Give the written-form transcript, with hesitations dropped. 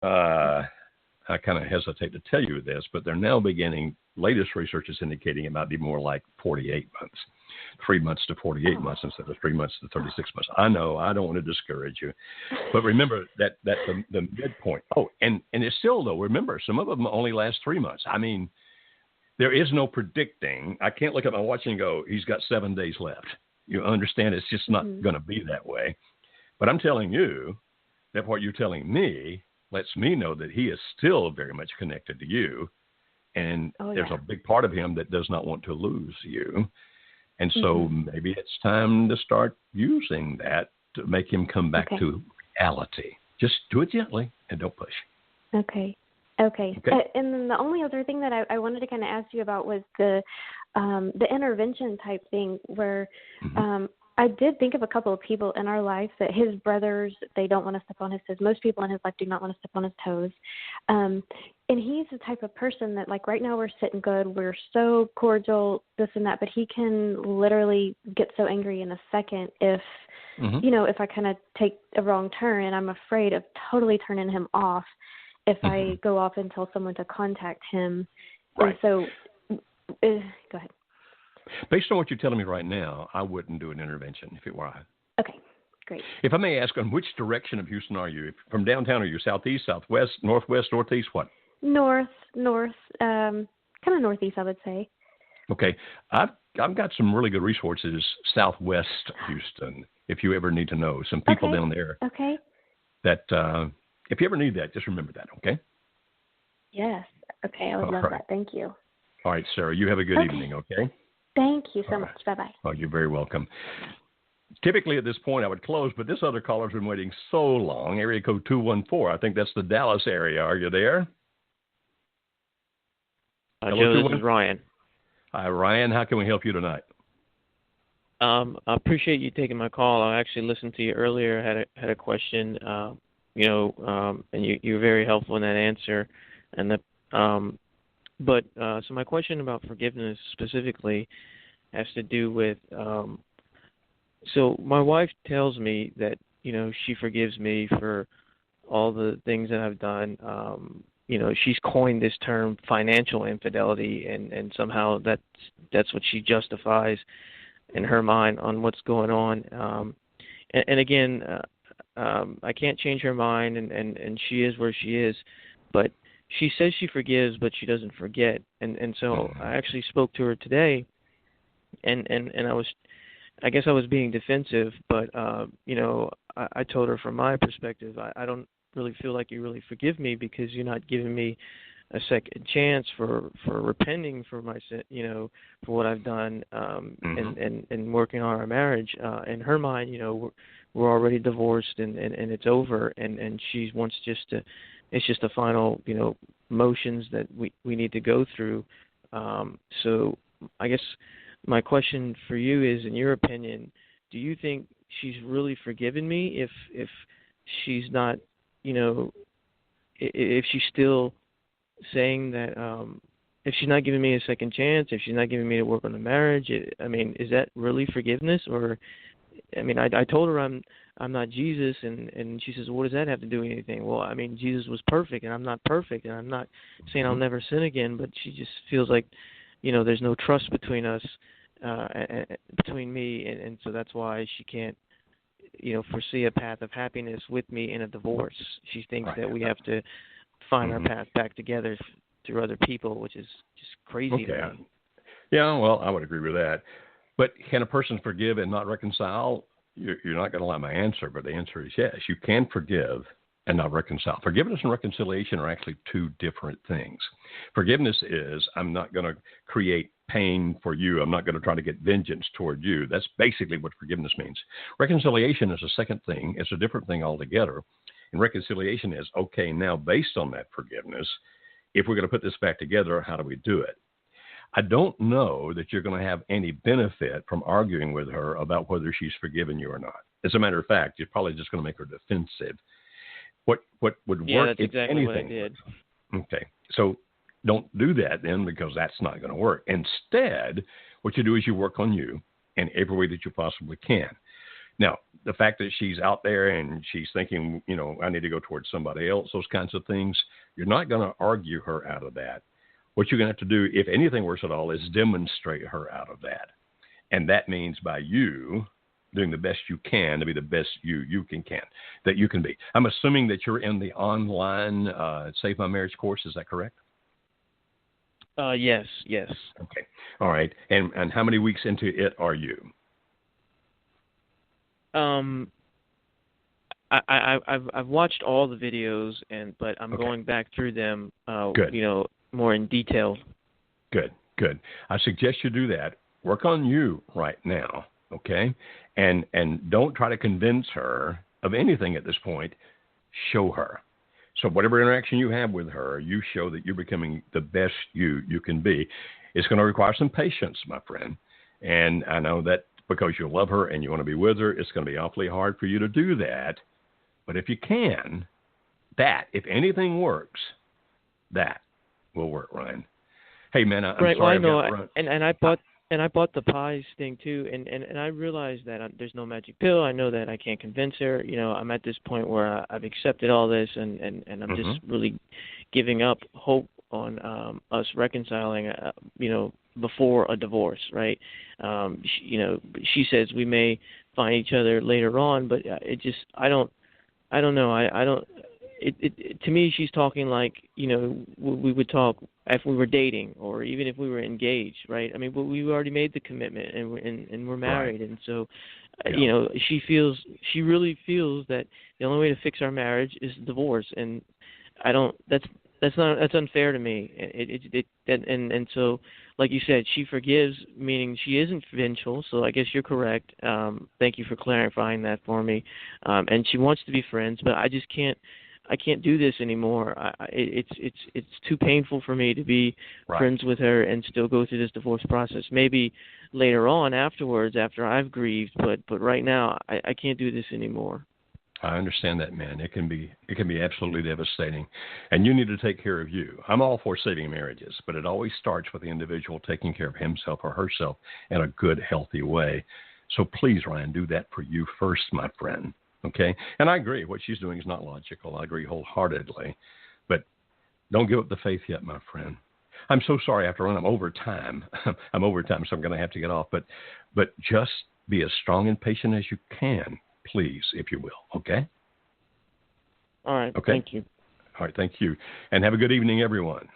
I kind of hesitate to tell you this, but they're now beginning, latest research is indicating it might be more like 48 months, 3 months to 48 months instead of 3 months to 36 months. I know, I don't want to discourage you, but remember that's the midpoint. Oh, and it's still, though, remember, some of them only last 3 months. I mean, there is no predicting. I can't look at my watch and go, he's got 7 days left. You understand? It's just not going to be that way. But I'm telling you that what you're telling me lets me know that he is still very much connected to you. And there's a big part of him that does not want to lose you. And so maybe it's time to start using that to make him come back to reality. Just do it gently and don't push. Okay. And then the only other thing that I wanted to kind of ask you about was the intervention type thing where I did think of a couple of people in our life that his brothers, they don't want to step on his toes. Most people in his life do not want to step on his toes. And he's the type of person that, like, right now we're sitting good. We're so cordial, this and that, but he can literally get so angry in a second if, you know, if I kind of take a wrong turn, and I'm afraid of totally turning him off if I go off and tell someone to contact him. Right. And so, go ahead. Based on what you're telling me right now, I wouldn't do an intervention if it were I. Okay, great. If I may ask, on which direction of Houston are you? From downtown, are you southeast, southwest, northwest, northeast, what? North, kind of northeast, I would say. Okay. I've got some really good resources southwest Houston, if you ever need to know. Some people down there. Okay. That, if you ever need that, just remember that, okay? Yes. Okay, I would love that. Thank you. All right, Sarah, you have a good evening, okay? Thank you so much. Bye-bye. Oh, you're very welcome. Typically at this point I would close, but this other caller's been waiting so long. Area code 214. I think that's the Dallas area. Are you there? Hello, Joe, this is Ryan. Hi, Ryan. How can we help you tonight? I appreciate you taking my call. I actually listened to you earlier. Had a question. And you were very helpful in that answer. And so my question about forgiveness specifically has to do with. So my wife tells me that she forgives me for all the things that I've done. She's coined this term financial infidelity, and somehow that's what she justifies in her mind on what's going on. And again, I can't change her mind, and she is where she is, but she says she forgives, but she doesn't forget. And so I actually spoke to her today, and I guess I was being defensive, but I told her from my perspective, I don't really feel like you really forgive me because you're not giving me a second chance for repenting for my sin, for what I've done, and working on our marriage. In her mind, we're already divorced and it's over, and she wants it's just the final, motions that we need to go through. So I guess my question for you is, in your opinion, do you think she's really forgiven me if she's not, if she's still saying that, if she's not giving me a second chance, if she's not giving me to work on the marriage, is that really forgiveness? Or, I told her I'm not Jesus, and she says, well, what does that have to do with anything? Well, Jesus was perfect, and I'm not perfect, and I'm not saying I'll never sin again, but she just feels like, there's no trust between us, between me, and so that's why she can't, foresee a path of happiness with me in a divorce. She thinks that we have to find our path back together through other people, which is just crazy to me. Yeah, well, I would agree with that. But can a person forgive and not reconcile? You're not going to like my answer, but the answer is yes. You can forgive and not reconcile. Forgiveness and reconciliation are actually two different things. Forgiveness is, I'm not going to create pain for you. I'm not going to try to get vengeance toward you. That's basically what forgiveness means. Reconciliation is a second thing. It's a different thing altogether. And reconciliation is, okay, now based on that forgiveness, if we're going to put this back together, how do we do it? I don't know that you're going to have any benefit from arguing with her about whether she's forgiven you or not. As a matter of fact, you're probably just going to make her defensive. What would work, that's if exactly anything, what I did. Okay, so don't do that then, because that's not going to work. Instead, what you do is you work on you in every way that you possibly can. Now, the fact that she's out there and she's thinking, I need to go towards somebody else, those kinds of things, you're not going to argue her out of that. What you're going to have to do, if anything works at all, is demonstrate her out of that. And that means by you doing the best you can to be the best that you can be. I'm assuming that you're in the online Save My Marriage course. Is that correct? Yes. Okay. All right. And how many weeks into it are you? I've watched all the videos, but I'm going back through them, more in detail. Good. I suggest you do that. Work on you right now, okay? And don't try to convince her of anything at this point. Show her. So whatever interaction you have with her, you show that you're becoming the best you can be. It's going to require some patience, my friend. And I know that because you love her and you want to be with her, it's going to be awfully hard for you to do that. But if you can, if anything works, that will work, Ryan. Hey, man, I'm sorry. Well, I know, and I bought the pies thing too, and I realized that there's no magic pill. I know that I can't convince her. I'm at this point where I've accepted all this, and I'm just really giving up hope on us reconciling. Before a divorce, right? She says we may find each other later on, but I don't know. To me, she's talking like, we would talk if we were dating or even if we were engaged, right? I mean, but we already made the commitment and we're married. Right. And so, she really feels that the only way to fix our marriage is divorce. And that's unfair to me. And so, like you said, she forgives, meaning she isn't vengeful. So I guess you're correct. Thank you for clarifying that for me. And she wants to be friends, but I just can't. I can't do this anymore. It's too painful for me to be friends with her and still go through this divorce process. Maybe later on, afterwards, after I've grieved, but right now I can't do this anymore. I understand that, man. It can be absolutely devastating, and you need to take care of you. I'm all for saving marriages, but it always starts with the individual taking care of himself or herself in a good, healthy way. So please, Ryan, do that for you first, my friend. Okay? And I agree. What she's doing is not logical. I agree wholeheartedly, but don't give up the faith yet, my friend. I'm so sorry. After run, I'm over time. So I'm going to have to get off. But just be as strong and patient as you can. Please, if you will, okay? All right. Okay. Thank you. All right, thank you. And have a good evening, everyone.